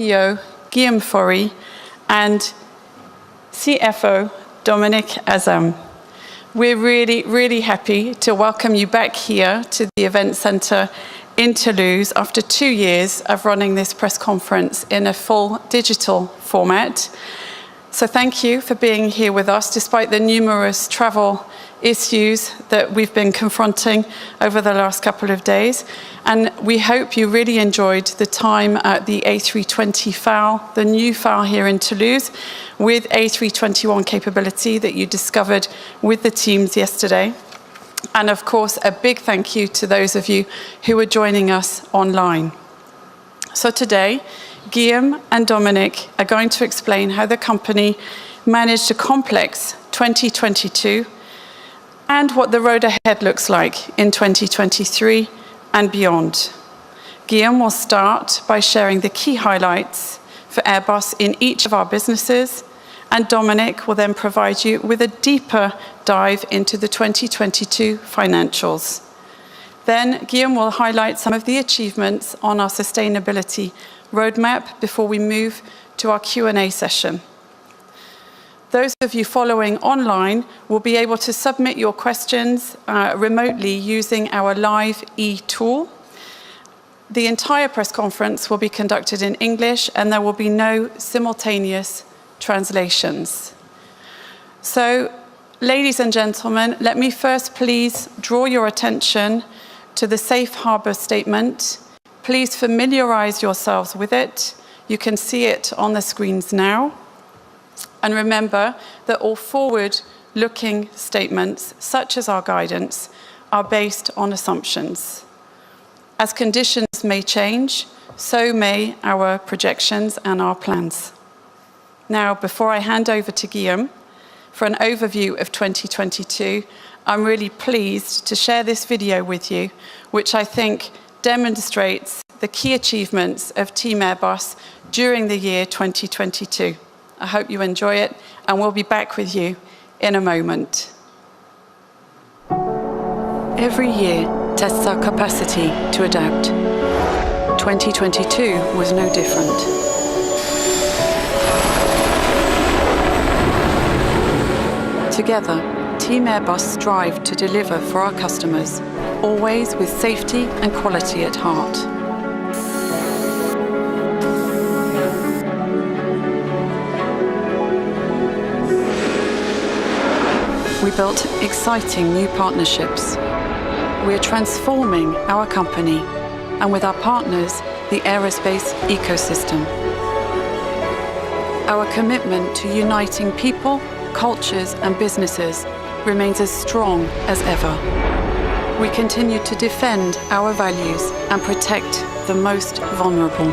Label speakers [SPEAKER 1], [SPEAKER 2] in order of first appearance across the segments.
[SPEAKER 1] CEO Guillaume Faury and CFO Dominic Azam. We're really happy to welcome you back here to the Event Centre in Toulouse after 2 years of running this press conference in a full digital format. So thank you for being here with us despite the numerous travel issues that we've been confronting over the last couple of days. And we hope you really enjoyed the time at the A320 FAL, the new FAL here in Toulouse, with A321 capability that you discovered with the teams yesterday. And of course, a big thank you to those of you who are joining us online. So today, Guillaume and Dominic are going to explain how the company managed a complex 2022 and what the road ahead looks like in 2023 and beyond. Guillaume will start by sharing the key highlights for Airbus in each of our businesses, and Dominic will then provide you with a deeper dive into the 2022 financials. Then Guillaume will highlight some of the achievements on our sustainability roadmap before we move to our Q&A session. Those of you following online will be able to submit your questions remotely using our Live e-tool. The entire press conference will be conducted in English and there will be no simultaneous translations. So, ladies and gentlemen, let me first please draw your attention to the Safe Harbor statement. Please familiarize yourselves with it. You can see it on the screens now. And remember that all forward-looking statements, such as our guidance, are based on assumptions. As conditions may change, so may our projections and our plans. Now, before I hand over to Guillaume for an overview of 2022, I'm really pleased to share this video with you, which I think demonstrates the key achievements of Team Airbus during the year 2022. I hope you enjoy it, and we'll be back with you in a moment. Every year tests our capacity to adapt. 2022 was no different. Together, Team Airbus strive to deliver for our customers, always with safety and quality at heart. We built exciting new partnerships. We are transforming our company and with our partners, the aerospace ecosystem. Our commitment to uniting people, cultures and businesses remains as strong as ever. We continue to defend our values and protect the most vulnerable.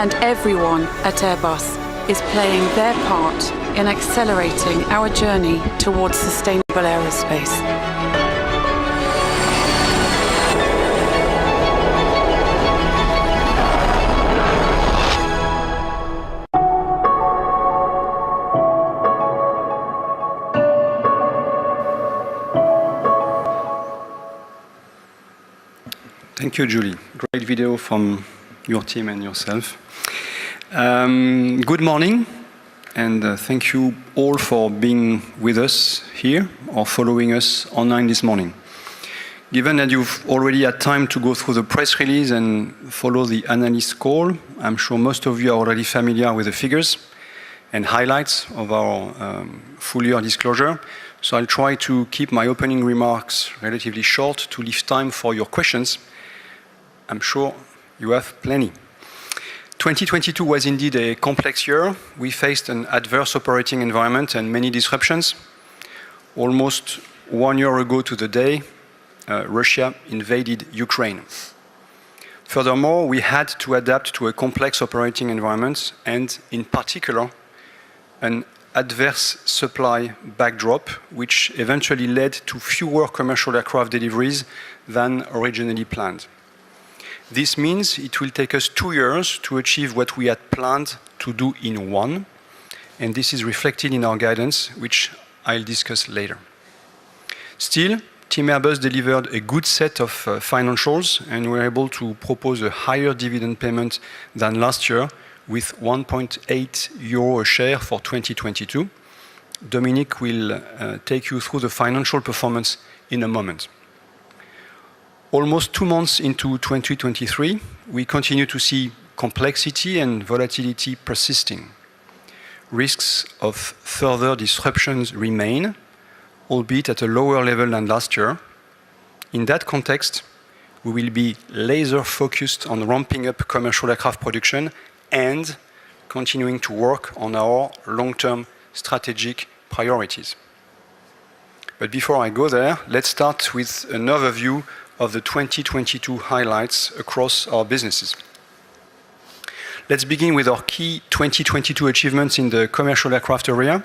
[SPEAKER 1] And everyone at Airbus is playing their part in accelerating our journey towards sustainable aerospace.
[SPEAKER 2] Thank you, Julie. Great video from your team and yourself. Good morning, and thank you all for being with us here or following us online this morning. Given that you've already had time to go through the press release and follow the analyst call, I'm sure most of you are already familiar with the figures and highlights of our full year disclosure. So I'll try to keep my opening remarks relatively short to leave time for your questions. I'm sure you have plenty. 2022 was indeed a complex year. We faced an adverse operating environment and many disruptions. Almost 1 year ago to the day, Russia invaded Ukraine. Furthermore, we had to adapt to a complex operating environment and, in particular, an adverse supply backdrop, which eventually led to fewer commercial aircraft deliveries than originally planned. This means it will take us 2 years to achieve what we had planned to do in 1, and this is reflected in our guidance, which I'll discuss later. Still, Team Airbus delivered a good set of financials, and we're able to propose a higher dividend payment than last year, with 1.8 euro a share for 2022. Dominic will take you through the financial performance in a moment. Almost 2 months into 2023, we continue to see complexity and volatility persisting. Risks of further disruptions remain, albeit at a lower level than last year. In that context, we will be laser-focused on ramping up commercial aircraft production and continuing to work on our long-term strategic priorities. But before I go there, let's start with an overview of the 2022 highlights across our businesses. Let's begin with our key 2022 achievements in the commercial aircraft area.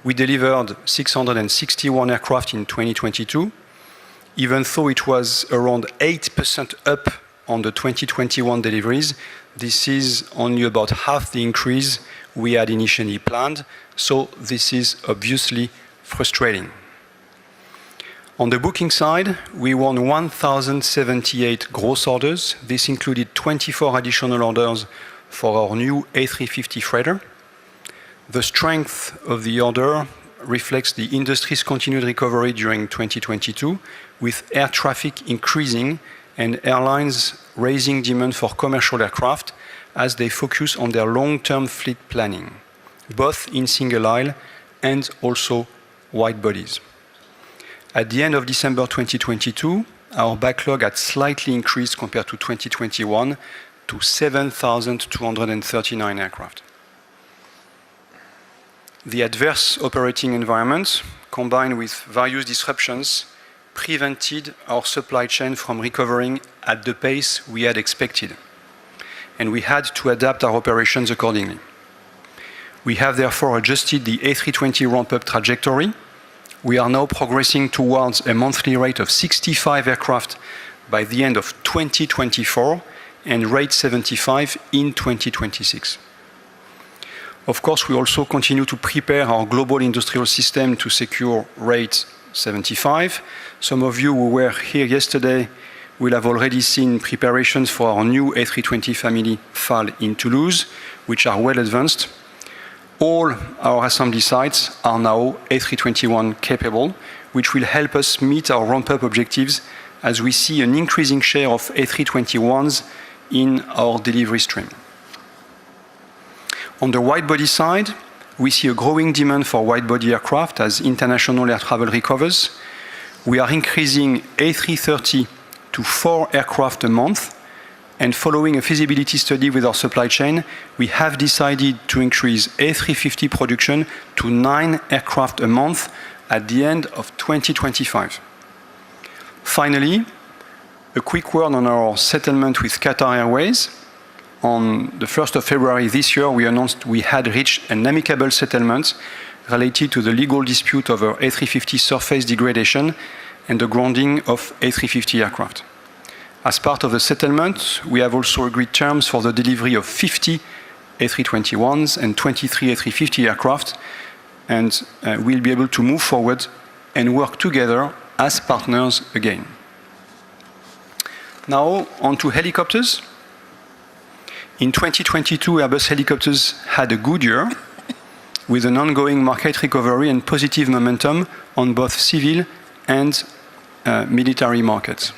[SPEAKER 2] We delivered 661 aircraft in 2022, even though it was around 8% up on the 2021 deliveries. This is only about half the increase we had initially planned, so this is obviously frustrating. On the booking side, we won 1,078 gross orders. This included 24 additional orders for our new A350 freighter. The strength of the order reflects the industry's continued recovery during 2022, with air traffic increasing and airlines raising demand for commercial aircraft as they focus on their long-term fleet planning, both in single aisle and also wide bodies. At the end of December 2022, our backlog had slightly increased compared to 2021 to 7,239 aircraft. The adverse operating environment, combined with various disruptions, prevented our supply chain from recovering at the pace we had expected, and we had to adapt our operations accordingly. We have therefore adjusted the A320 ramp-up trajectory. We are now progressing towards a monthly rate of 65 aircraft by the end of 2024 and rate 75 in 2026. Of course, we also continue to prepare our global industrial system to secure rate 75. Some of you who were here yesterday will have already seen preparations for our new A320 family FAL in Toulouse, which are well advanced. All our assembly sites are now A321 capable, which will help us meet our ramp-up objectives as we see an increasing share of A321s in our delivery stream. On the wide-body side, we see a growing demand for wide-body aircraft as international air travel recovers. We are increasing A330 to 4 aircraft a month, and following a feasibility study with our supply chain, we have decided to increase A350 production to 9 aircraft a month at the end of 2025. Finally, a quick word on our settlement with Qatar Airways. On the 1st of February this year, we announced we had reached an amicable settlement related to the legal dispute over A350 surface degradation and the grounding of A350 aircraft. As part of the settlement, we have also agreed terms for the delivery of 50 A321s and 23 A350 aircraft, and we'll be able to move forward and work together as partners again. Now, on to helicopters. In 2022, Airbus Helicopters had a good year, with an ongoing market recovery and positive momentum on both civil and military markets.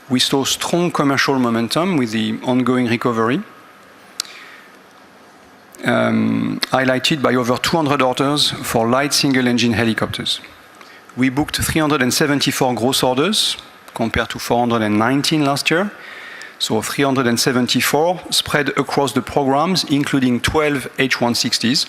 [SPEAKER 2] We saw strong commercial momentum with the ongoing recovery, highlighted by over 200 orders for light single-engine helicopters. We booked 374 gross orders, compared to 419 last year, so 374 spread across the programs, including 12 H160s.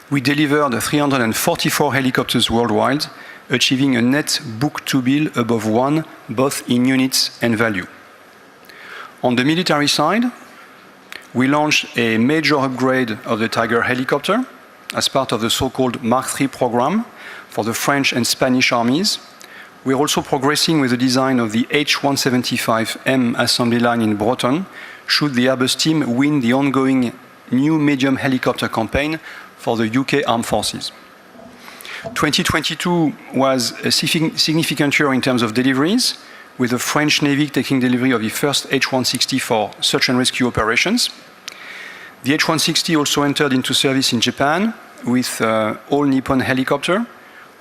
[SPEAKER 2] We delivered 344 helicopters worldwide, achieving a net book-to-bill above 1, both in units and value. On the military side, we launched a major upgrade of the Tiger helicopter as part of the so-called Mark III program for the French and Spanish armies. We're also progressing with the design of the H175M assembly line in Breton should the Airbus team win the ongoing new medium helicopter campaign for the UK Armed Forces. 2022 was a significant year in terms of deliveries, with the French Navy taking delivery of the first H-160 for search and rescue operations. The H-160 also entered into service in Japan with All Nippon helicopter.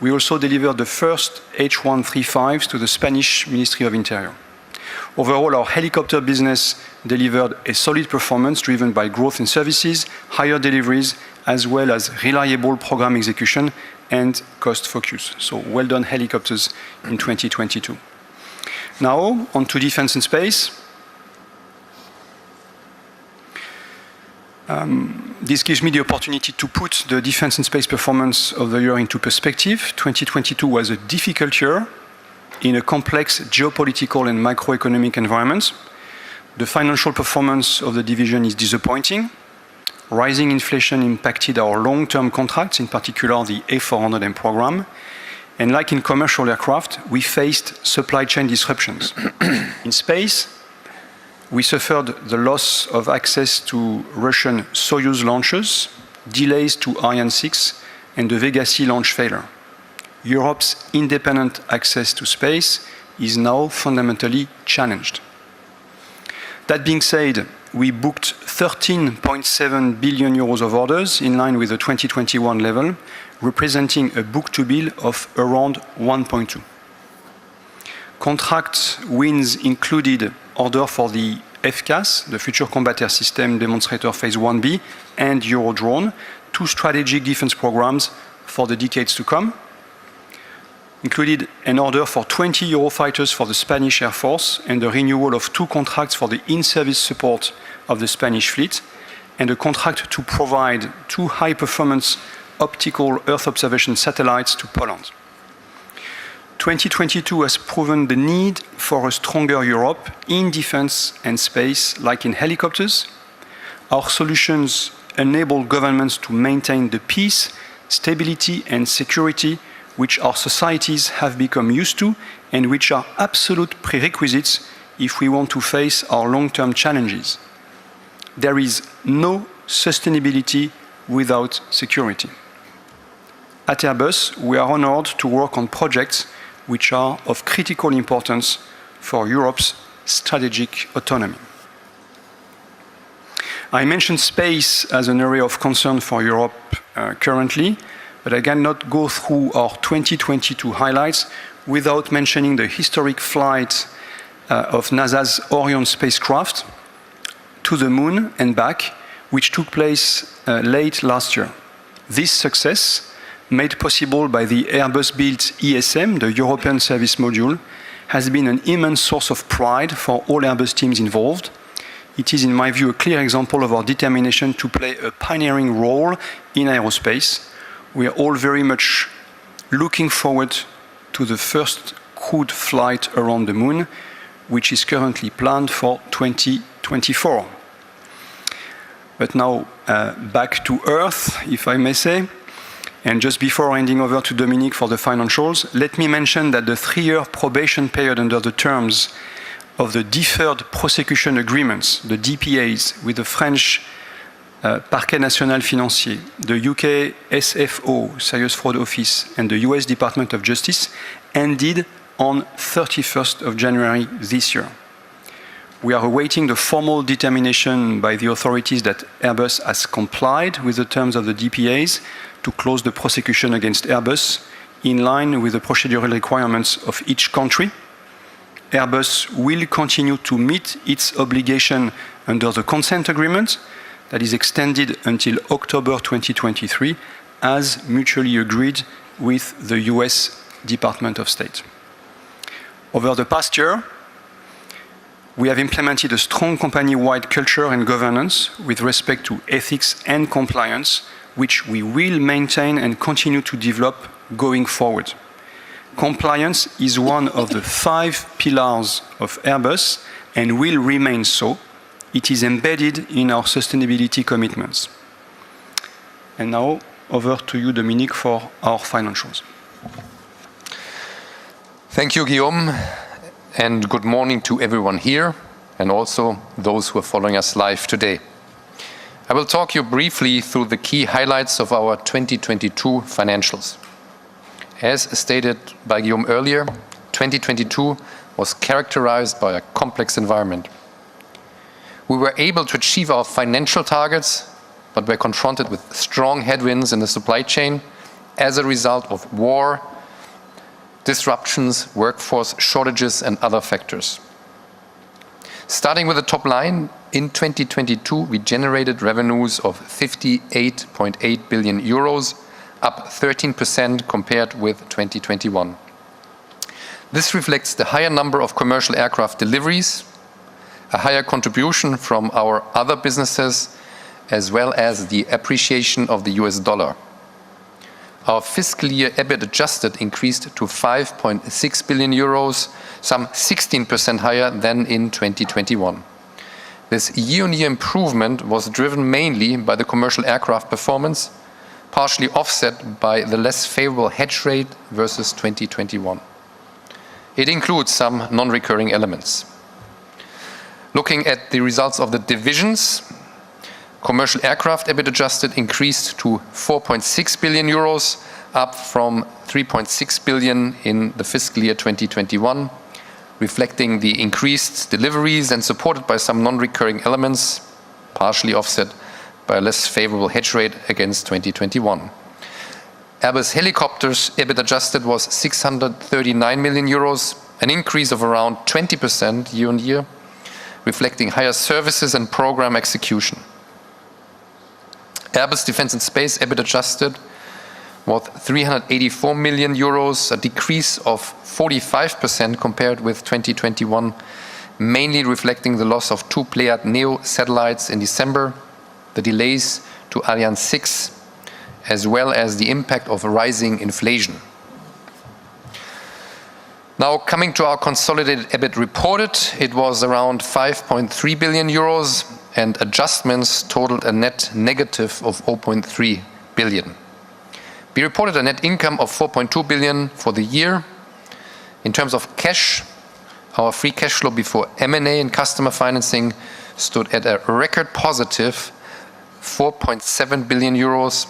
[SPEAKER 2] We also delivered the first H-135s to the Spanish Ministry of Interior. Overall, our helicopter business delivered a solid performance driven by growth in services, higher deliveries, as well as reliable program execution and cost focus. So well done, helicopters, in 2022. Now, on to defense and space. This gives me the opportunity to put the defense and space performance of the year into perspective. 2022 was a difficult year in a complex geopolitical and macroeconomic environment. The financial performance of the division is disappointing. Rising inflation impacted our long-term contracts, in particular the A400M program. And like in commercial aircraft, we faced supply chain disruptions. In space, we suffered the loss of access to Russian Soyuz launches, delays to Ariane 6, and the Vega C launch failure. Europe's independent access to space is now fundamentally challenged. That being said, we booked 13.7 billion euros of orders in line with the 2021 level, representing a book-to-bill of around 1.2. Contract wins included order for the FCAS, the Future Combat Air System Demonstrator Phase 1B, and Eurodrone, two strategic defense programs for the decades to come. Included an order for 20 Eurofighters for the Spanish Air Force and the renewal of two contracts for the in-service support of the Spanish fleet, and a contract to provide two high-performance optical Earth observation satellites to Poland. 2022 has proven the need for a stronger Europe in defense and space, like in helicopters. Our solutions enable governments to maintain the peace, stability, and security which our societies have become used to and which are absolute prerequisites if we want to face our long-term challenges. There is no sustainability without security. At Airbus, we are honored to work on projects which are of critical importance for Europe's strategic autonomy. I mentioned space as an area of concern for Europe currently, but I cannot go through our 2022 highlights without mentioning the historic flight of NASA's Orion spacecraft to the moon and back, which took place late last year. This success, made possible by the Airbus-built ESM, the European Service Module, has been an immense source of pride for all Airbus teams involved. It is, in my view, a clear example of our determination to play a pioneering role in aerospace. We are all very much looking forward to the first crewed flight around the moon, which is currently planned for 2024. But now, back to Earth, if I may say. And just before handing over to Dominique for the financials, let me mention that the 3-year probation period under the terms of the Deferred Prosecution Agreements, the DPAs, with the French Parquet National Financier, the UK SFO, Serious Fraud Office, and the US Department of Justice, ended on 31st of January this year. We are awaiting the formal determination by the authorities that Airbus has complied with the terms of the DPAs to close the prosecution against Airbus in line with the procedural requirements of each country. Airbus will continue to meet its obligation under the consent agreement that is extended until October 2023, as mutually agreed with the US Department of State. Over the past year, we have implemented a strong company-wide culture and governance with respect to ethics and compliance, which we will maintain and continue to develop going forward. Compliance is one of the 5 pillars of Airbus and will remain so. It is embedded in our sustainability commitments. And now, over to you, Dominique, for our financials.
[SPEAKER 3] Thank you, Guillaume, and good morning to everyone here and also those who are following us live today. I will talk you briefly through the key highlights of our 2022 financials. As stated by Guillaume earlier, 2022 was characterized by a complex environment. We were able to achieve our financial targets, but were confronted with strong headwinds in the supply chain as a result of war, disruptions, workforce shortages, and other factors. Starting with the top line, in 2022, we generated revenues of 58.8 billion euros, up 13% compared with 2021. This reflects the higher number of commercial aircraft deliveries, a higher contribution from our other businesses, as well as the appreciation of the US dollar. Our fiscal year EBIT adjusted increased to 5.6 billion euros, some 16% higher than in 2021. This year-on-year improvement was driven mainly by the commercial aircraft performance, partially offset by the less favorable hedge rate versus 2021. It includes some non-recurring elements. Looking at the results of the divisions, commercial aircraft EBIT adjusted increased to 4.6 billion euros, up from 3.6 billion in the fiscal year 2021, reflecting the increased deliveries and supported by some non-recurring elements, partially offset by a less favorable hedge rate against 2021. Airbus Helicopters EBIT adjusted was 639 million euros, an increase of around 20% year-on-year, reflecting higher services and program execution. Airbus Defence and Space EBIT adjusted was 384 million euros, a decrease of 45% compared with 2021, mainly reflecting the loss of 2 Pléiades Neo satellites in December, the delays to Ariane 6, as well as the impact of rising inflation. Now, coming to our consolidated EBIT reported, it was around 5.3 billion euros, and adjustments totaled a net negative of 0.3 billion. We reported a net income of 4.2 billion for the year. In terms of cash, our free cash flow before M&A and customer financing stood at a record positive 4.7 billion euros.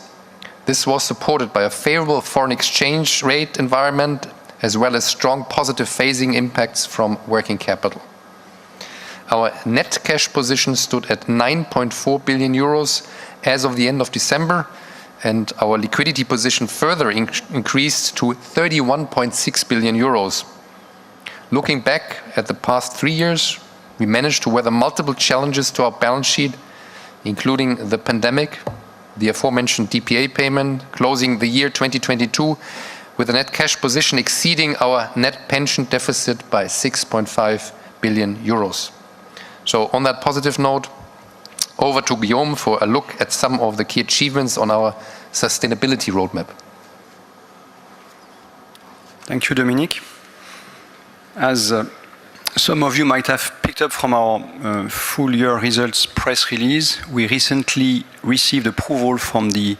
[SPEAKER 3] This was supported by a favorable foreign exchange rate environment, as well as strong positive phasing impacts from working capital. Our net cash position stood at 9.4 billion euros as of the end of December, and our liquidity position further increased to 31.6 billion euros. Looking back at the past 3 years, we managed to weather multiple challenges to our balance sheet, including the pandemic, the aforementioned DPA payment, closing the year 2022 with a net cash position exceeding our net pension deficit by 6.5 billion euros. So on that positive note, over to Guillaume for a look at some of the key achievements on our sustainability roadmap.
[SPEAKER 2] Thank you, Dominique. As some of you might have picked up from our full year results press release, we recently received approval from the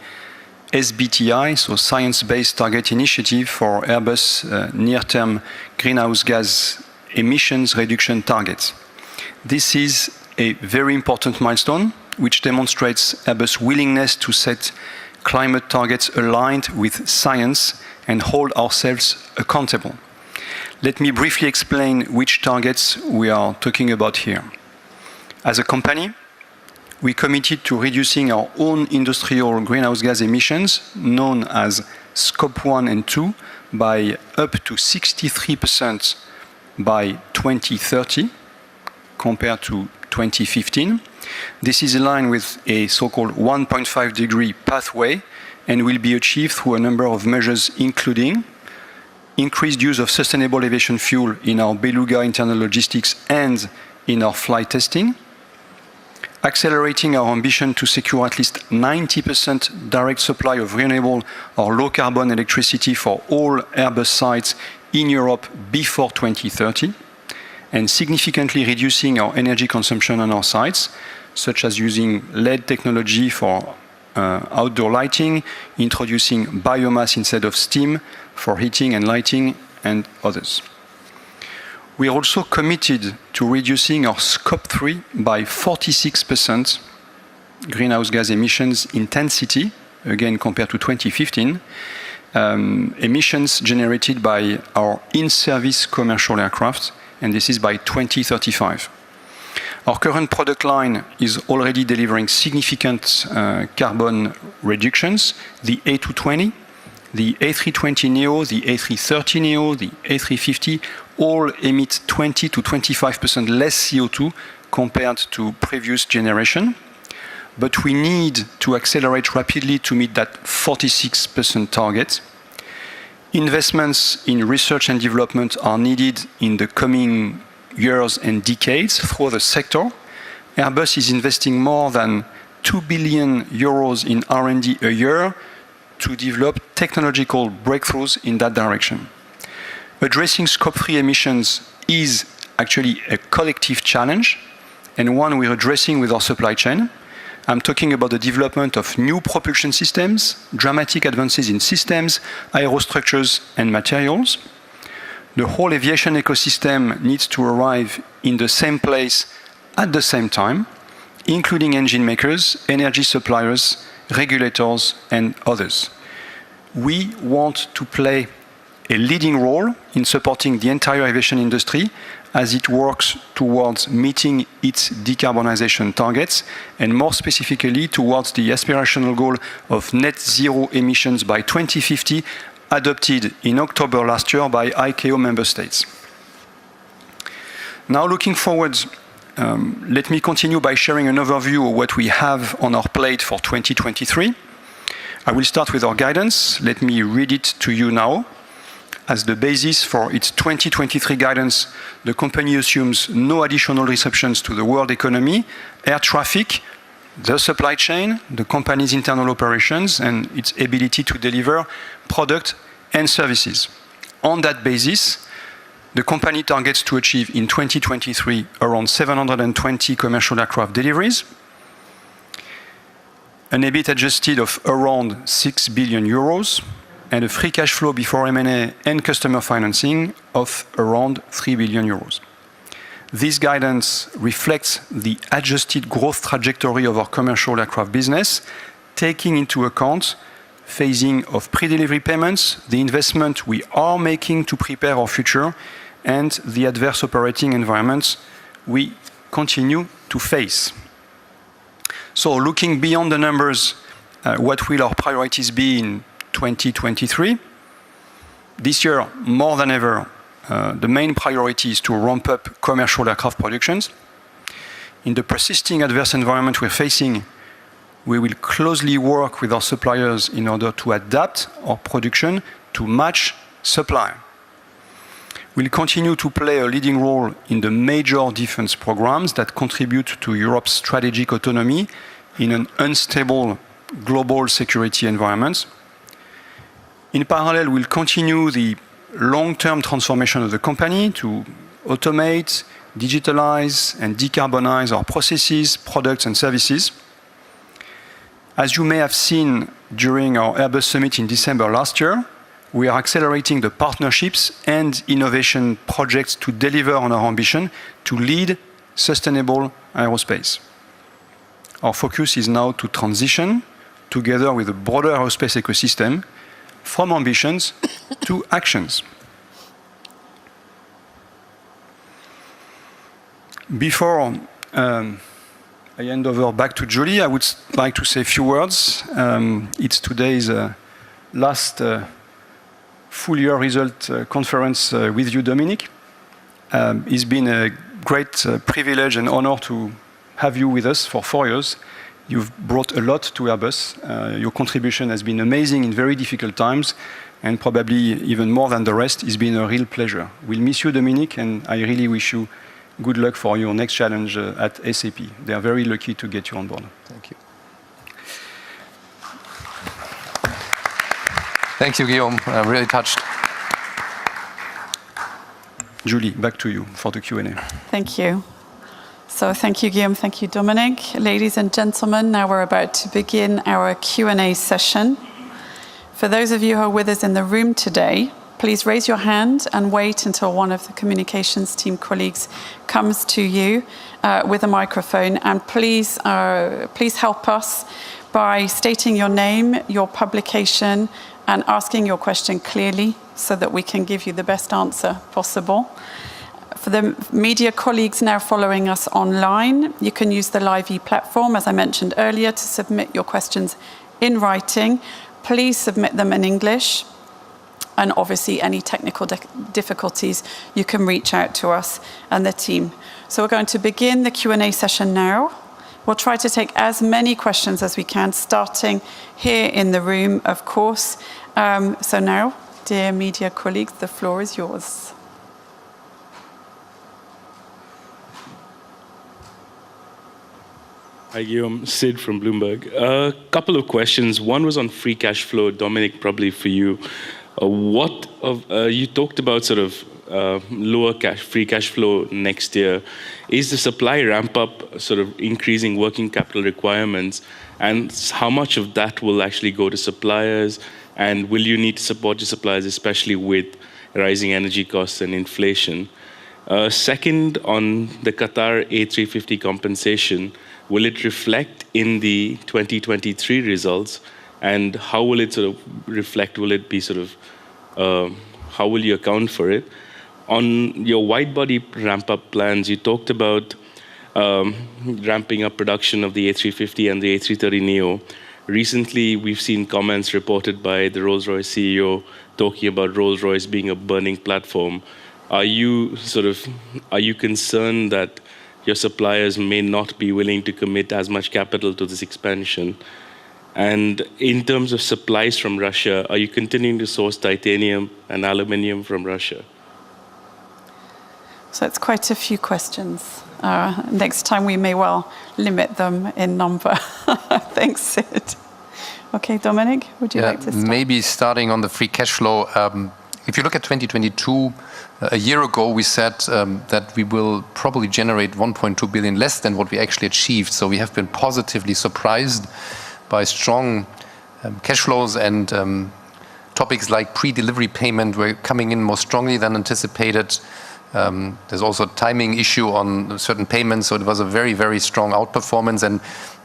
[SPEAKER 2] SBTi, so Science Based Target Initiative, for Airbus near-term greenhouse gas emissions reduction targets. This is a very important milestone, which demonstrates Airbus' willingness to set climate targets aligned with science and hold ourselves accountable. Let me briefly explain which targets we are talking about here. As a company, we committed to reducing our own industrial greenhouse gas emissions, known as Scope 1 and 2, by up to 63% by 2030, compared to 2015. This is in line with a so-called 1.5 degree pathway and will be achieved through a number of measures, including increased use of sustainable aviation fuel in our Beluga internal logistics and in our flight testing, accelerating our ambition to secure at least 90% direct supply of renewable or low-carbon electricity for all Airbus sites in Europe before 2030, and significantly reducing our energy consumption on our sites, such as using LED technology for outdoor lighting, introducing biomass instead of steam for heating and lighting, and others. We are also committed to reducing our Scope 3 by 46% greenhouse gas emissions intensity, again compared to 2015, emissions generated by our in-service commercial aircraft, and this is by 2035. Our current product line is already delivering significant carbon reductions. The A220, the A320neo, the A330neo, the A350 all emit 20 to 25% less CO2 compared to previous generation. But we need to accelerate rapidly to meet that 46% target. Investments in research and development are needed in the coming years and decades for the sector. Airbus is investing more than 2 billion euros in R&D a year to develop technological breakthroughs in that direction. Addressing Scope 3 emissions is actually a collective challenge and one we're addressing with our supply chain. I'm talking about the development of new propulsion systems, dramatic advances in systems, aerostructures, and materials. The whole aviation ecosystem needs to arrive in the same place at the same time, including engine makers, energy suppliers, regulators, and others. We want to play a leading role in supporting the entire aviation industry as it works towards meeting its decarbonization targets, and more specifically towards the aspirational goal of net zero emissions by 2050, adopted in October last year by ICAO member states. Now looking forward, let me continue by sharing an overview of what we have on our plate for 2023. I will start with our guidance. Let me read it to you now. As the basis for its 2023 guidance, the company assumes no additional disruptions to the world economy, air traffic, the supply chain, the company's internal operations, and its ability to deliver product and services. On that basis, the company targets to achieve in 2023 around 720 commercial aircraft deliveries, an EBIT adjusted of around 6 billion euros, and a free cash flow before M&A and customer financing of around 3 billion euros. This guidance reflects the adjusted growth trajectory of our commercial aircraft business, taking into account phasing of pre-delivery payments, the investment we are making to prepare our future, and the adverse operating environments we continue to face. So looking beyond the numbers, what will our priorities be in 2023? This year, more than ever, the main priority is to ramp up commercial aircraft productions. In the persisting adverse environment we're facing, we will closely work with our suppliers in order to adapt our production to match supply. We'll continue to play a leading role in the major defense programs that contribute to Europe's strategic autonomy in an unstable global security environment. In parallel, we'll continue the long-term transformation of the company to automate, digitalize, and decarbonize our processes, products, and services. As you may have seen during our Airbus Summit in December last year, we are accelerating the partnerships and innovation projects to deliver on our ambition to lead sustainable aerospace. Our focus is now to transition, together with the broader aerospace ecosystem, from ambitions to actions. Before I hand over back to Julie, I would like to say a few words. It's today's last full year result conference with you, Dominic. It's been a great privilege and honor to have you with us for 4 years. You've brought a lot to Airbus. Your contribution has been amazing in very difficult times, and probably even more than the rest. It's been a real pleasure. We'll miss you, Dominic, and I really wish you good luck for your next challenge at SAP. They are very lucky to get you on board.
[SPEAKER 3] Thank you. Thank you, Guillaume. I'm really touched.
[SPEAKER 2] Julie, back to you for the Q&A.
[SPEAKER 1] Thank you. So thank you, Guillaume. Thank you, Dominic. Ladies and gentlemen, now we're about to begin our Q&A session. For those of you who are with us in the room today, please raise your hand and wait until one of the communications team colleagues comes to you with a microphone. And please help us by stating your name, your publication, and asking your question clearly so that we can give you the best answer possible. For the media colleagues now following us online, you can use the Live platform, as I mentioned earlier, to submit your questions in writing. Please submit them in English. And obviously, any technical difficulties, you can reach out to us and the team. So we're going to begin the Q&A session now. We'll try to take as many questions as we can, starting here in the room, of course. So now, dear media colleagues, the floor is yours.
[SPEAKER 4] Hi, Guillaume. Sid from Bloomberg. A couple of questions. One was on free cash flow. Dominic, probably for you. You talked about sort of lower free cash flow next year. Is the supply ramp up sort of increasing working capital requirements? And how much of that will actually go to suppliers? And will you need to support your suppliers, especially with rising energy costs and inflation? Second, on the Qatar A350 compensation, will it reflect in the 2023 results? And how will it sort of reflect? Will it be sort of, how will you account for it? On your wide-body ramp-up plans, you talked about ramping up production of the A350 and the A330neo. Recently, we've seen comments reported by the Rolls-Royce CEO talking about Rolls-Royce being a burning platform. Are you concerned that your suppliers may not be willing to commit as much capital to this expansion? And in terms of supplies from Russia, are you continuing to source titanium and aluminium from Russia?
[SPEAKER 1] So it's quite a few questions. Next time we may well limit them in number. Thanks, Sid. Okay, Dominic, would you like to start?
[SPEAKER 3] Maybe starting on the free cash flow. If you look at 2022, a year ago we said that we will probably generate 1.2 billion less than what we actually achieved. So we have been positively surprised by strong cash flows, and topics like pre-delivery payment were coming in more strongly than anticipated. There's also a timing issue on certain payments, so it was a very, very strong outperformance. And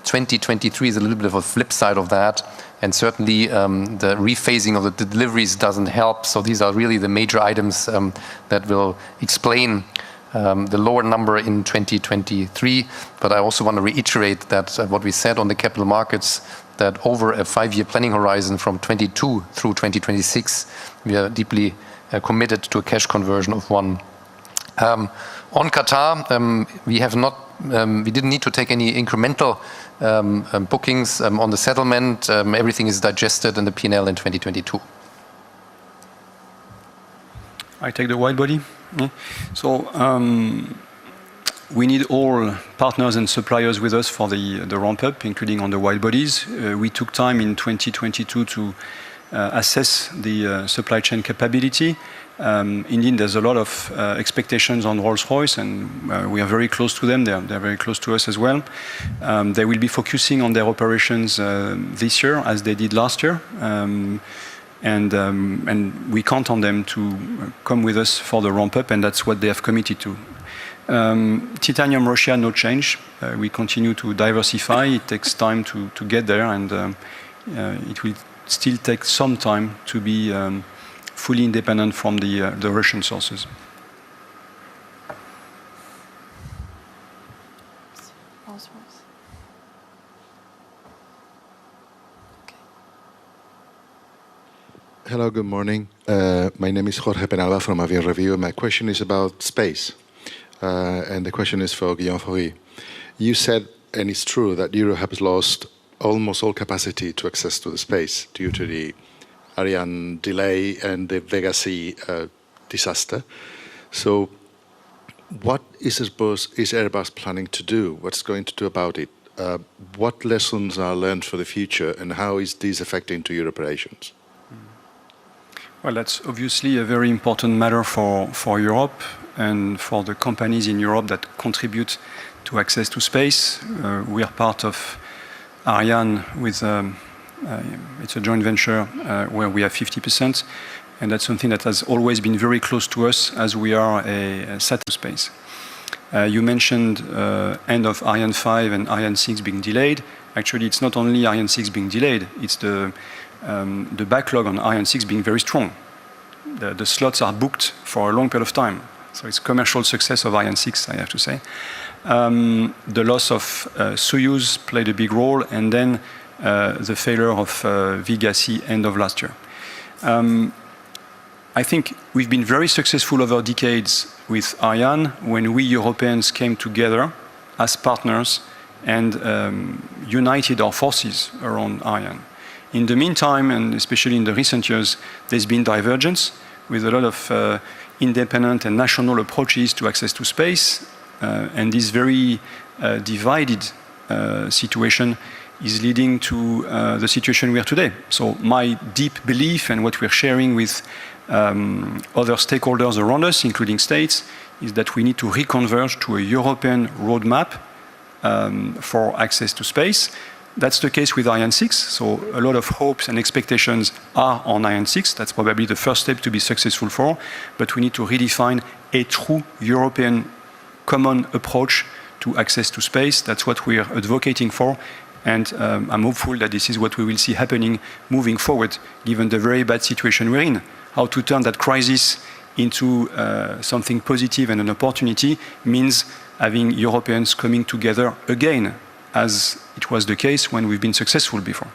[SPEAKER 3] 2023 is a little bit of a flip side of that. And certainly the rephasing of the deliveries doesn't help. So these are really the major items that will explain the lower number in 2023. But I also want to reiterate that what we said on the capital markets, that over a 5-year planning horizon from 22 through 2026, we are deeply committed to a cash conversion of 1. On Qatar, we didn't need to take any incremental bookings on the settlement. Everything is digested in the P&L in 2022.
[SPEAKER 2] I take the wide body. Yeah. So we need all partners and suppliers with us for the ramp up, including on the wide bodies. We took time in 2022 to assess the supply chain capability. Indeed, there's a lot of expectations on Rolls-Royce, and we are very close to them. They're very close to us as well. They will be focusing on their operations this year, as they did last year. And we count on them to come with us for the ramp-up, and that's what they have committed to. Titanium Russia, no change. We continue to diversify. It takes time to get there, and it will still take some time to be fully independent from the Russian sources.
[SPEAKER 5] Hello, good morning. My name is Jorge Penalba from Avion Review. My question is about space. And the question is for Guillaume Faury. You said, and it's true, that Europe has lost almost all capacity to access to the space due to the Ariane delay and the Vega C disaster. So what is Airbus planning to do? What's going to do about it? What lessons are learned for the future, and how is this affecting to your operations?
[SPEAKER 2] Well, that's obviously a very important matter for Europe and for the companies in Europe that contribute to access to space. We are part of Ariane with it's a joint venture where we have 50%. And that's something that has always been very close to us as we are a satellite space. You mentioned end of Ariane 5 and Ariane 6 being delayed. Actually, it's not only Ariane 6 being delayed, it's the backlog on Ariane 6 being very strong. The slots are booked for a long period of time. So it's commercial success of Ariane 6, I have to say. The loss of Soyuz played a big role, and then the failure of Vega-C end of last year. I think we've been very successful over decades with Ariane when we Europeans came together as partners and united our forces around Ariane. In the meantime, and especially in the recent years, there's been divergence with a lot of independent and national approaches to access to space, and this very divided situation is leading to the situation we are today. So my deep belief and what we're sharing with other stakeholders around us, including states, is that we need to reconverge to a European roadmap for access to space. That's the case with Ariane 6, so a lot of hopes and expectations are on Ariane 6. That's probably the first step to be successful for, but we need to redefine a true European common approach to access to space. That's what we are advocating for, and I'm hopeful that this is what we will see happening moving forward, given the very bad situation we're in. How to turn that crisis into something positive and an opportunity means having Europeans coming together again, as it was the case when we've been successful before.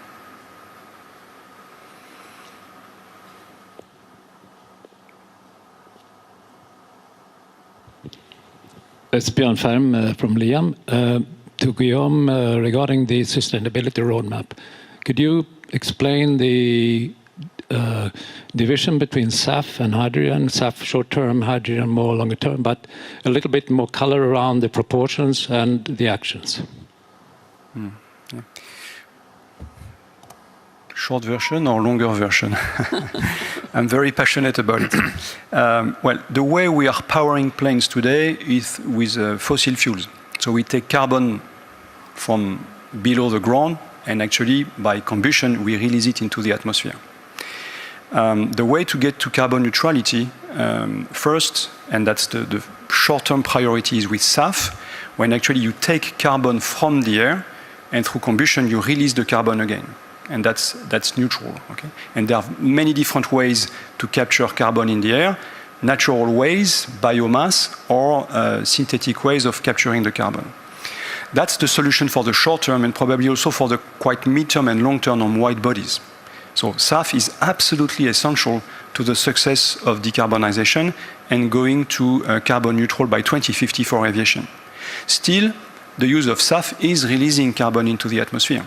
[SPEAKER 6] It's Björn Färm from Liam. To Guillaume, regarding the sustainability roadmap, could you explain the division between SAF and hydrogen, SAF short-term, hydrogen more longer-term, but a little bit more color around the proportions and the actions?
[SPEAKER 2] Yeah. Short version or longer version? I'm very passionate about it. Well, the way we are powering planes today is with fossil fuels. So we take carbon from below the ground, and actually by combustion we release it into the atmosphere. The way to get to carbon neutrality first, and that's the short-term priority, is with SAF, when actually you take carbon from the air and through combustion you release the carbon again. And that's neutral. Okay? And there are many different ways to capture carbon in the air: natural ways, biomass, or synthetic ways of capturing the carbon. That's the solution for the short term, and probably also for the quite mid-term and long-term on wide bodies. So SAF is absolutely essential to the success of decarbonization and going to carbon neutral by 2050 for aviation. Still, the use of SAF is releasing carbon into the atmosphere.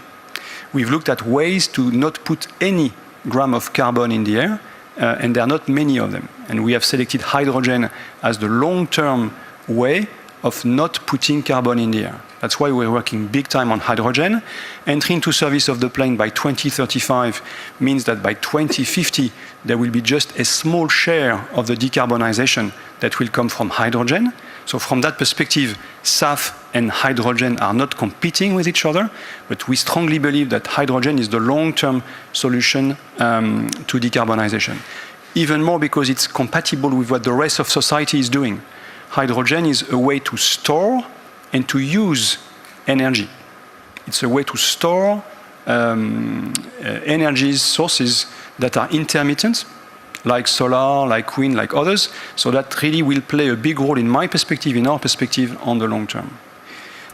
[SPEAKER 2] We've looked at ways to not put any gram of carbon in the air, and there are not many of them. And we have selected hydrogen as the long-term way of not putting carbon in the air. That's why we're working big time on hydrogen. Entry into service of the plane by 2035 means that by 2050, there will be just a small share of the decarbonization that will come from hydrogen. So from that perspective, SAF and hydrogen are not competing with each other, but we strongly believe that hydrogen is the long-term solution to decarbonization. Even more because it's compatible with what the rest of society is doing. Hydrogen is a way to store and to use energy. It's a way to store energy sources that are intermittent, like solar, like wind, like others. So that really will play a big role, in my perspective, in our perspective, on the long term.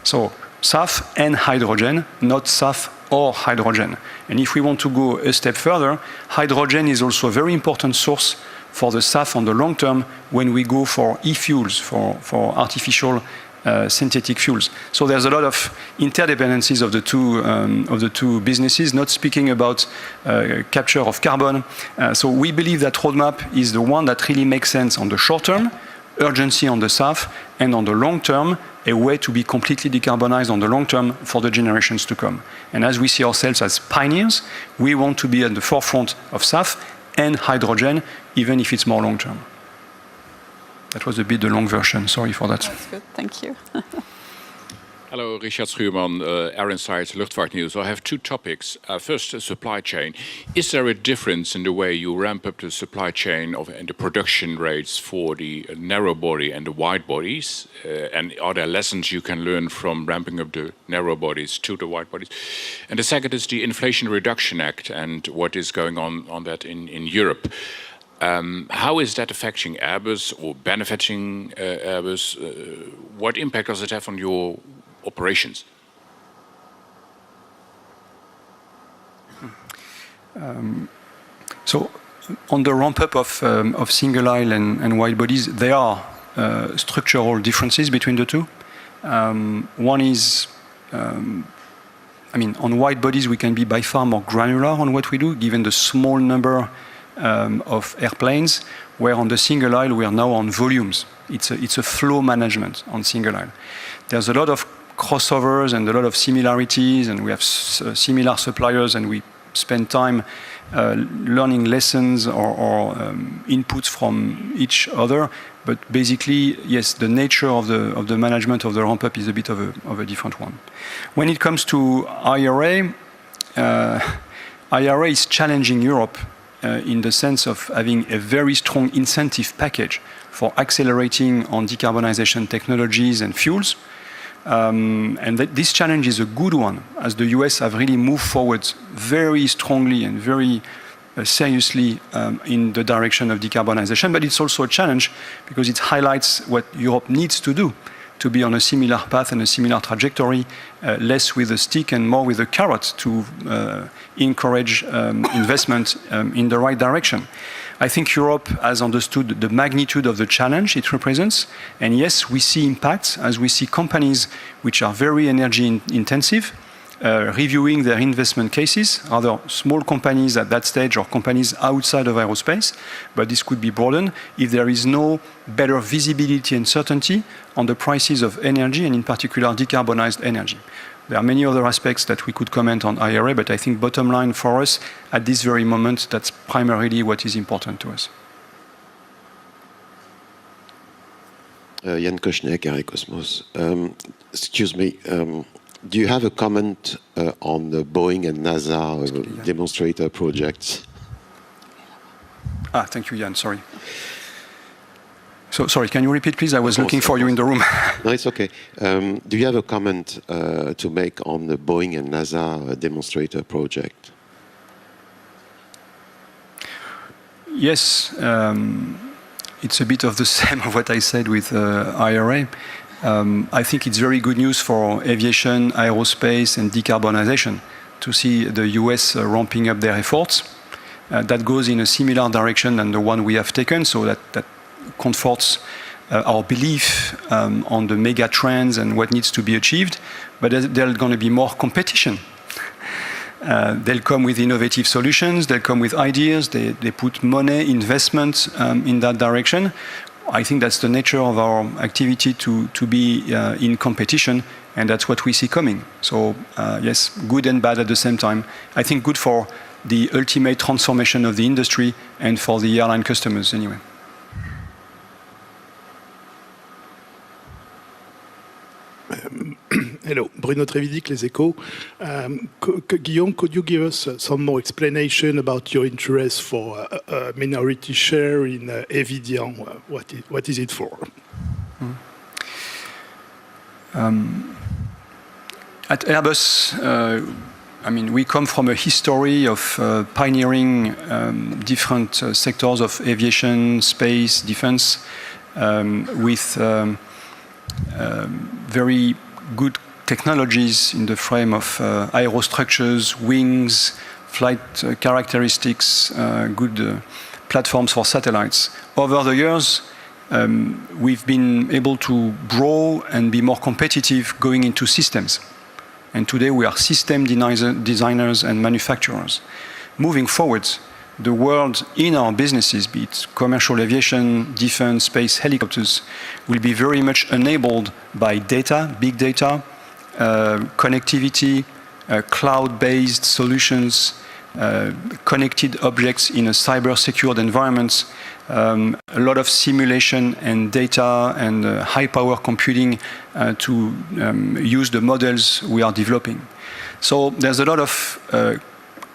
[SPEAKER 2] So SAF and hydrogen, not SAF or hydrogen. And if we want to go a step further, hydrogen is also a very important source for the SAF on the long term when we go for e-fuels, for artificial synthetic fuels. So there's a lot of interdependencies of the two businesses, not speaking about capture of carbon. So we believe that roadmap is the one that really makes sense on the short term, urgency on the SAF, and on the long term, a way to be completely decarbonized on the long term for the generations to come. And as we see ourselves as pioneers, we want to be at the forefront of SAF and hydrogen, even if it's more long term. That was a bit the long version. Sorry for that.
[SPEAKER 1] That's good. Thank you.
[SPEAKER 7] Hello, Richard Schuurman, Air Insight Luchtvaartnieuws. I have two topics. First, supply chain. Is there a difference in the way you ramp up the supply chain and the production rates for the narrow body and the wide bodies? And are there lessons you can learn from ramping up the narrow bodies to the wide bodies? And the second is the Inflation Reduction Act and what is going on that in Europe. How is that affecting Airbus or benefiting Airbus? What impact does it have on your operations?
[SPEAKER 2] So on the ramp-up of single aisle and wide bodies, there are structural differences between the two. One is, on wide bodies we can be by far more granular on what we do, given the small number of airplanes, where on the single aisle we are now on volumes. It's a flow management on single aisle. There's a lot of crossovers and a lot of similarities, and we have similar suppliers, and we spend time learning lessons or inputs from each other. But basically, yes, the nature of the management of the ramp-up is a bit of a different one. When it comes to IRA, IRA is challenging Europe in the sense of having a very strong incentive package for accelerating on decarbonization technologies and fuels. And this challenge is a good one, as the US have really moved forward very strongly and very seriously in the direction of decarbonization. But it's also a challenge because it highlights what Europe needs to do to be on a similar path and a similar trajectory, less with a stick and more with a carrot to encourage investment in the right direction. I think Europe has understood the magnitude of the challenge it represents. And yes, we see impacts as we see companies which are very energy intensive reviewing their investment cases, other small companies at that stage or companies outside of aerospace, but this could be broadened if there is no better visibility and certainty on the prices of energy and in particular decarbonized energy. There are many other aspects that we could comment on IRA, but I think bottom line for us at this very moment, that's primarily what is important to us.
[SPEAKER 8] Jan Koschnek, Cosmos. Excuse me, do you have a comment on the Boeing and NASA demonstrator projects?
[SPEAKER 2] Thank you, Jan, sorry. So, sorry, can you repeat, please? I was looking for you in the room.
[SPEAKER 8] No, it's okay. Do you have a comment to make on the Boeing and NASA demonstrator project?
[SPEAKER 2] Yes, it's a bit of the same of what I said with IRA. I think it's very good news for aviation, aerospace, and decarbonization to see the US ramping up their efforts. That goes in a similar direction than the one we have taken, so that comforts our belief on the mega trends and what needs to be achieved. But there's going to be more competition. They'll come with innovative solutions, they'll come with ideas, they put money, investment in that direction. I think that's the nature of our activity to be in competition, and that's what we see coming. So yes, good and bad at the same time. I think good for the ultimate transformation of the industry and for the airline customers anyway.
[SPEAKER 9] Hello, Bruno Trevidic, Les Echos. Guillaume, could you give us some more explanation about your interest for a minority share in Evidian? What is it for?
[SPEAKER 2] At Airbus, we come from a history of pioneering different sectors of aviation, space, defense, with very good technologies in the frame of aerostructures, wings, flight characteristics, good platforms for satellites. Over the years, we've been able to grow and be more competitive going into systems. And today we are system designers and manufacturers. Moving forward, the world in our businesses, be it commercial aviation, defense, space, helicopters, will be very much enabled by data, big data, connectivity, cloud-based solutions, connected objects in a cyber-secured environment, a lot of simulation and data and high power computing to use the models we are developing. So there's a lot of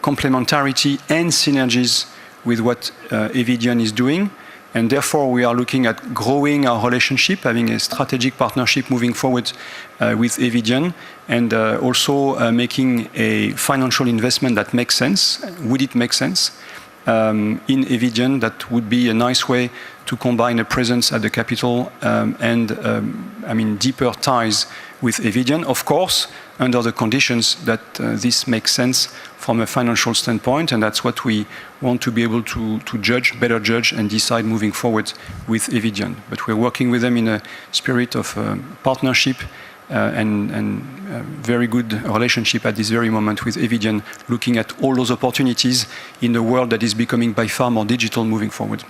[SPEAKER 2] complementarity and synergies with what Evidion is doing. And therefore, we are looking at growing our relationship, having a strategic partnership moving forward with Evidion, and also making a financial investment that makes sense. Would it make sense? In Evidion, that would be a nice way to combine a presence at the capital and deeper ties with Evidion, of course, under the conditions that this makes sense from a financial standpoint, and that's what we want to be able to judge, better judge, and decide moving forward with Evidion. But we're working with them in a spirit of partnership and very good relationship at this very moment with Evidion, looking at all those opportunities in a world that is becoming by far more digital moving forward.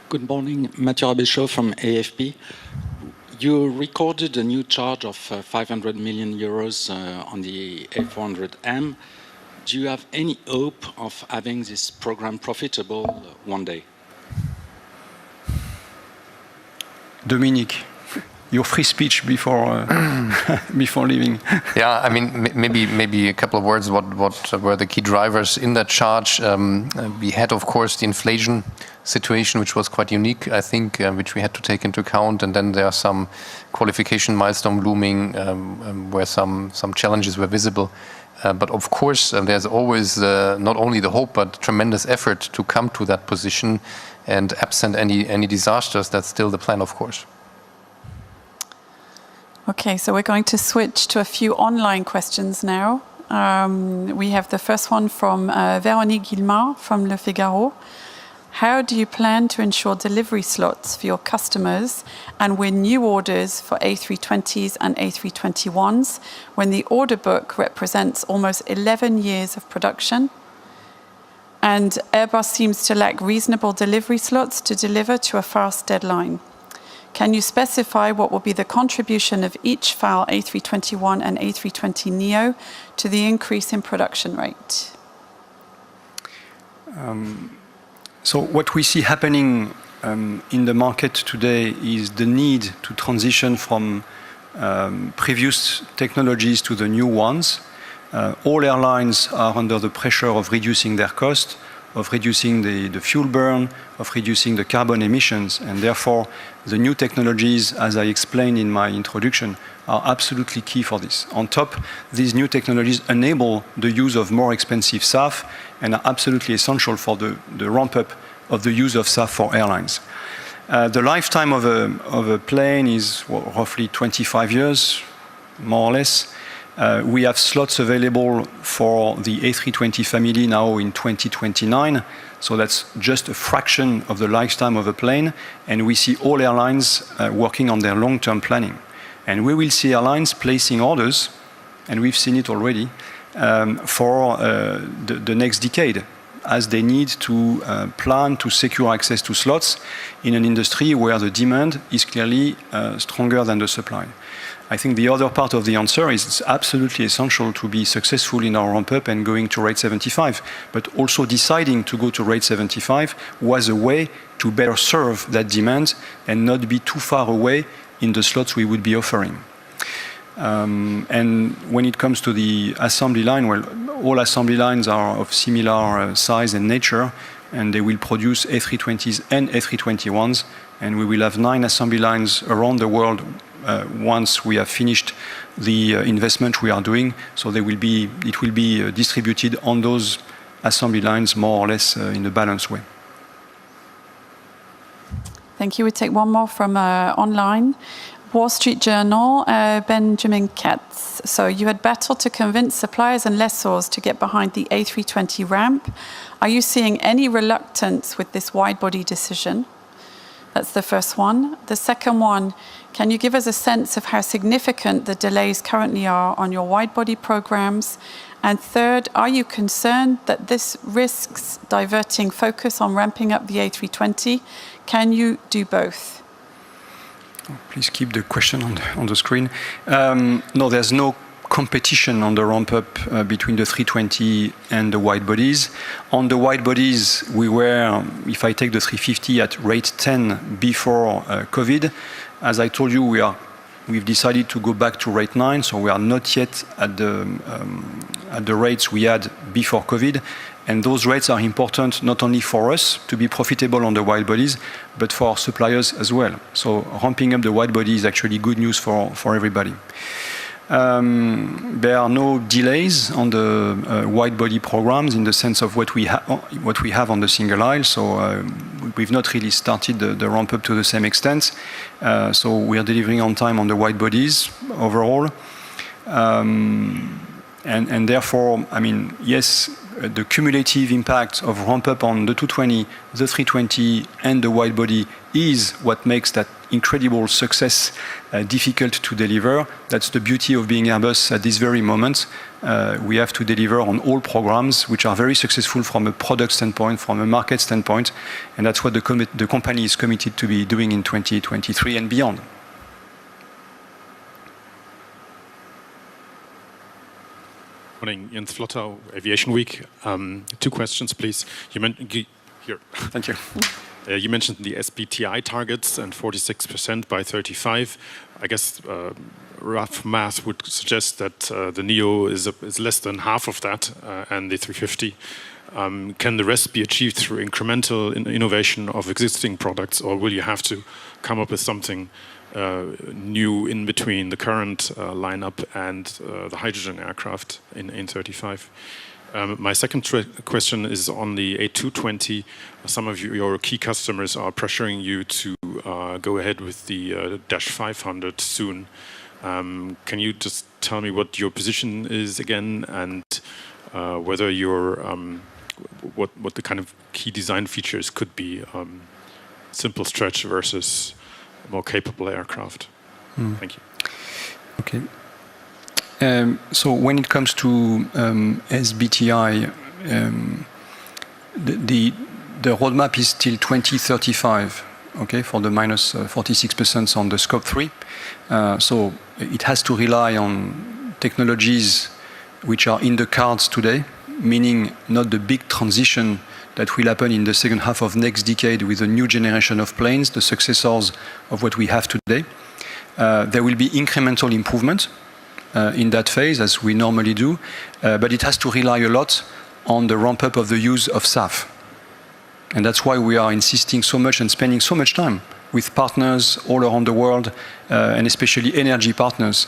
[SPEAKER 10] Good morning, Mathieu Rabéchaud from AFP. You recorded a new charge of 500 million euros on the A400M. Do you have any hope of having this program profitable one day?
[SPEAKER 2] Dominique, your free speech before before leaving.
[SPEAKER 3] Yeah, I mean, maybe a couple of words. What were the key drivers in that charge? We had, of course, the inflation situation, which was quite unique, I think, which we had to take into account. And then there are some qualification milestone looming where some challenges were visible. But of course, there's always not only the hope, but tremendous effort to come to that position. And absent any disasters, that's still the plan, of course.
[SPEAKER 1] Okay, so we're going to switch to a few online questions now. We have the first one from Véronique Guillemard from Le Figaro. How do you plan to ensure delivery slots for your customers and win new orders for A320s and A321s when the order book represents almost 11 years of production? And Airbus seems to lack reasonable delivery slots to deliver to a fast deadline. Can you specify what will be the contribution of each FAL A321 and A320neo to the increase in production rate?
[SPEAKER 2] So what we see happening in the market today is the need to transition from previous technologies to the new ones. All airlines are under the pressure of reducing their cost, of reducing the fuel burn, of reducing the carbon emissions, and therefore the new technologies, as I explained in my introduction, are absolutely key for this. On top, these new technologies enable the use of more expensive SAF and are absolutely essential for the ramp-up of the use of SAF for airlines. The lifetime of a plane is roughly 25 years, more or less. We have slots available for the A320 family now in 2029, so that's just a fraction of the lifetime of a plane, and we see all airlines working on their long-term planning. And we will see airlines placing orders, and we've seen it already, for the next decade, as they need to plan to secure access to slots in an industry where the demand is clearly stronger than the supply. I think the other part of the answer is it's absolutely essential to be successful in our ramp-up and going to rate 75, but also deciding to go to rate 75 was a way to better serve that demand and not be too far away in the slots we would be offering. And when it comes to the assembly line, well, all assembly lines are of similar size and nature, and they will produce A320s and A321s, and we will have 9 assembly lines around the world once we have finished the investment we are doing. So it will be distributed on those assembly lines more or less in a balanced way.
[SPEAKER 1] Thank you. We take one more from online. Wall Street Journal, Benjamin Katz. So you had battled to convince suppliers and lessors to get behind the A320 ramp. Are you seeing any reluctance with this wide-body decision? That's the first one. The second one, can you give us a sense of how significant the delays currently are on your wide-body programs? And third, are you concerned that this risks diverting focus on ramping up the A320? Can you do both?
[SPEAKER 2] Please keep the question on the screen. No, there's no competition on the ramp-up between the 320 and the wide bodies. On the wide bodies, we were, if I take the 350, at rate 10 before COVID. As I told you, we've decided to go back to rate 9, so we are not yet at the rates we had before COVID. And those rates are important not only for us to be profitable on the wide bodies, but for our suppliers as well. So ramping up the wide body is actually good news for everybody. There are no delays on the wide body programs in the sense of what we have on the single aisle. So we've not really started the ramp up to the same extent. So we are delivering on time on the wide bodies overall. And therefore, I mean, yes, the cumulative impact of ramp up on the 220, the 320, and the wide body is what makes that incredible success difficult to deliver. That's the beauty of being Airbus at this very moment. We have to deliver on all programs which are very successful from a product standpoint, from a market standpoint, and that's what the company is committed to be doing in 2023 and beyond.
[SPEAKER 11] Morning, Jens Flotter, Aviation Week. 2 questions, please. Here.
[SPEAKER 2] Thank you.
[SPEAKER 11] You mentioned the SBTI targets and 46% by 35. I guess rough math would suggest that the NEO is less than half of that, and the 350. Can the rest be achieved through incremental innovation of existing products, or will you have to come up with something new in between the current lineup and the hydrogen aircraft in 35? My second question is on the A220. Some of your key customers are pressuring you to go ahead with the Dash 500 soon. Can you just tell me what your position is again, and whether your what the kind of key design features could be? Simple stretch versus more capable aircraft. Thank you.
[SPEAKER 2] Okay. So when it comes to SBTI, the roadmap is till 2035, okay, for the minus 46% on the scope 3. So it has to rely on technologies which are in the cards today, meaning not the big transition that will happen in the second half of next decade with a new generation of planes, the successors of what we have today. There will be incremental improvement in that phase, as we normally do, but it has to rely a lot on the ramp-up of the use of SAF. And that's why we are insisting so much and spending so much time with partners all around the world, and especially energy partners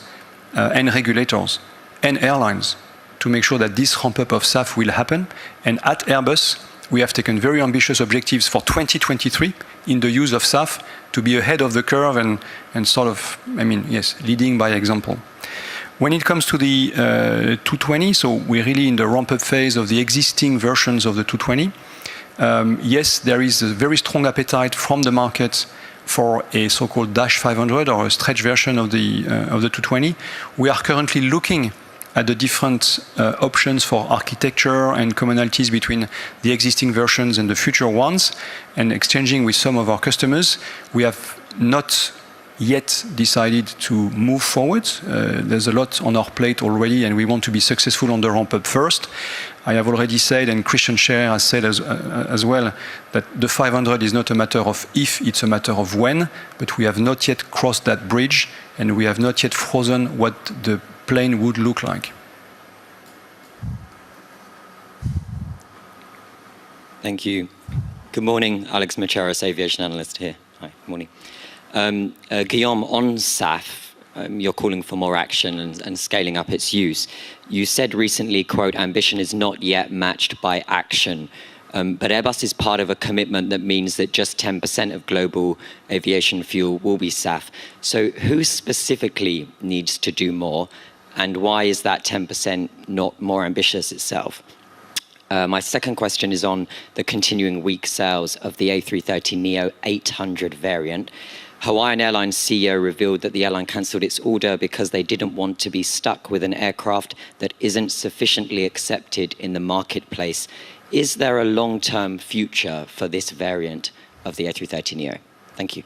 [SPEAKER 2] and regulators and airlines, to make sure that this ramp-up of SAF will happen. And at Airbus, we have taken very ambitious objectives for 2023 in the use of SAF to be ahead of the curve and sort of, I mean, yes, leading by example. When it comes to the 220, so we're really in the ramp-up phase of the existing versions of the 220. Yes, there is a very strong appetite from the market for a so-called Dash 500 or a stretch version of the 220. We are currently looking at the different options for architecture and commonalities between the existing versions and the future ones, and exchanging with some of our customers. We have not yet decided to move forward. There's a lot on our plate already, and we want to be successful on the ramp-up first. I have already said, and Christian Scher has said as well, that the 500 is not a matter of if, it's a matter of when, but we have not yet crossed that bridge, and we have not yet frozen what the plane would look like.
[SPEAKER 12] Thank you. Good morning, Alex Macheras, aviation analyst here. Hi, good morning. Guillaume, on SAF, you're calling for more action and scaling up its use. You said recently, quote, ambition is not yet matched by action. But Airbus is part of a commitment that means that just 10% of global aviation fuel will be SAF. So who specifically needs to do more? And why is that 10% not more ambitious itself? My second question is on the continuing weak sales of the A330neo 800 variant. Hawaiian Airlines CEO revealed that the airline cancelled its order because they didn't want to be stuck with an aircraft that isn't sufficiently accepted in the marketplace. Is there a long-term future for this variant of the A330neo? Thank you.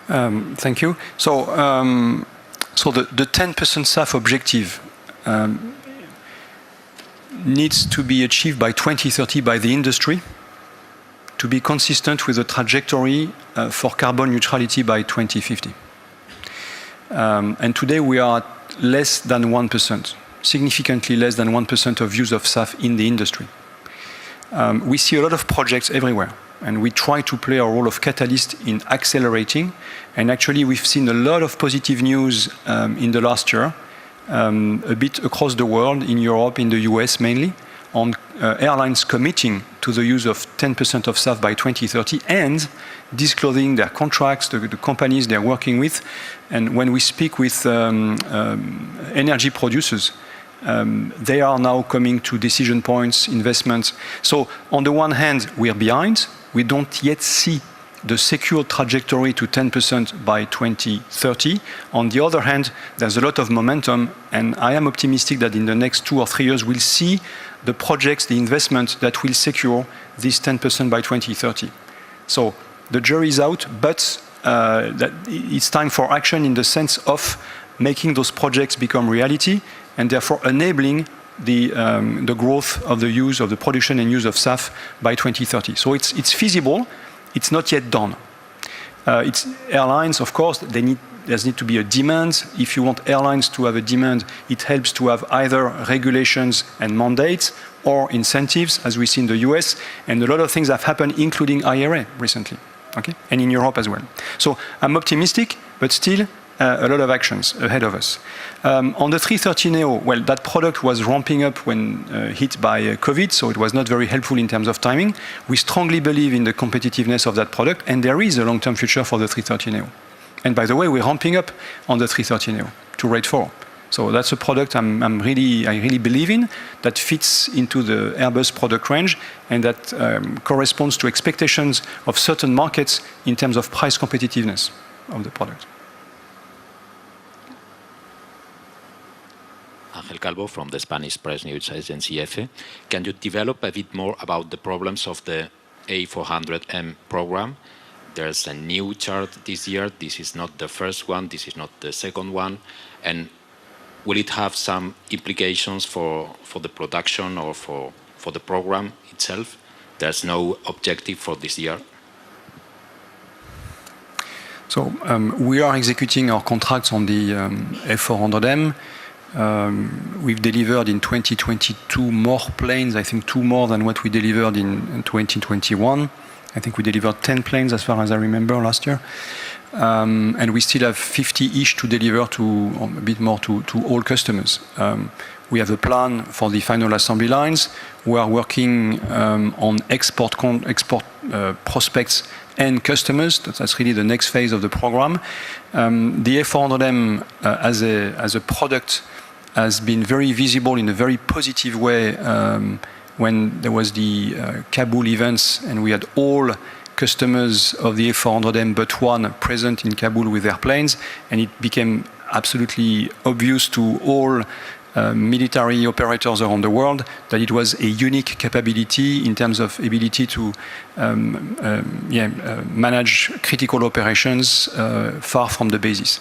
[SPEAKER 2] Thank you. So the 10% SAF objective needs to be achieved by 2030 by the industry to be consistent with the trajectory for carbon neutrality by 2050. And today we are at less than 1%, significantly less than 1% of use of SAF in the industry. We see a lot of projects everywhere, and we try to play a role of catalyst in accelerating. And actually we've seen a lot of positive news in the last year, a bit across the world, in Europe, in the US mainly, on airlines committing to the use of 10% of SAF by 2030 and disclosing their contracts, the companies they're working with. And when we speak with energy producers, they are now coming to decision points, investments. So on the one hand, we are behind. We don't yet see the secure trajectory to 10% by 2030. On the other hand, there's a lot of momentum, and I am optimistic that in the next 2 or 3 years, we'll see the projects, the investment that will secure this 10% by 2030. So the jury is out, but that it's time for action in the sense of making those projects become reality, and therefore enabling the growth of the use of the production and use of SAF by 2030. So it's feasible. It's not yet done. It's airlines, of course, there needs to be a demand. If you want airlines to have a demand, it helps to have either regulations and mandates or incentives, as we see in the US. And a lot of things have happened, including IRA recently, okay? And in Europe as well. So I'm optimistic, but still a lot of actions ahead of us. On the 330neo, well, that product was ramping up when hit by COVID, so it was not very helpful in terms of timing. We strongly believe in the competitiveness of that product, and there is a long-term future for the 330neo. And by the way, we're ramping up on the 330neo to rate 4. So that's a product I really believe in, that fits into the Airbus product range, and that corresponds to expectations of certain markets in terms of price competitiveness of the product.
[SPEAKER 13] Ángel Calvo from the Spanish press news agency EFE. Can you develop a bit more about the problems of the A400M program? There's a new chart this year. This is not the first one. This is not the second one. And will it have some implications for the production or for the program itself? There's no objective for this year.
[SPEAKER 2] So we are executing our contracts on the A400M. We've delivered in 2022 more planes, I think 2 more than what we delivered in 2021. I think we delivered 10 planes as far as I remember last year. And we still have 50-ish to deliver to, or a bit more to all customers. We have a plan for the final assembly lines. We are working on export prospects and customers. That's really the next phase of the program. The A400M as a product has been very visible in a very positive way when there was the Kabul events, and we had all customers of the A400M but one present in Kabul with their planes, and it became absolutely obvious to all military operators around the world that it was a unique capability in terms of ability to manage critical operations far from the bases.